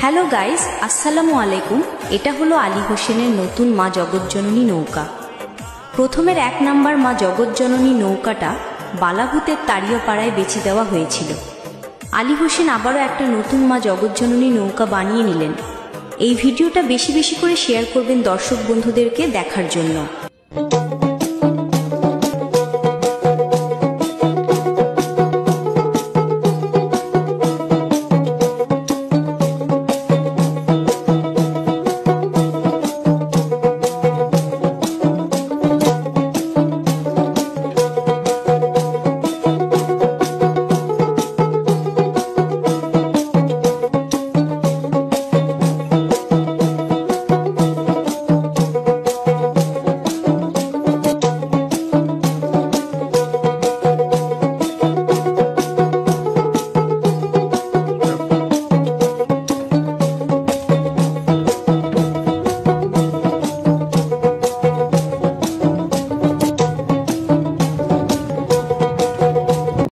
Hello guys, আসসালামু আলাইকুম। এটা হলো আলী হোসেনের নতুন মা জগৎজননী নৌকা। প্রথমের 1 নাম্বার মা জগৎজননী নৌকাটা বালাভূতের তাড়িয়াপাড়ায় বেচে দেওয়া হয়েছিল। আলী হোসেন আবারও একটা নতুন মা জগৎজননী নৌকা বানিয়ে নিলেন। এই ভিডিওটা বেশি বেশি করে শেয়ার করবেন দর্শক বন্ধুদেরকে দেখার জন্য।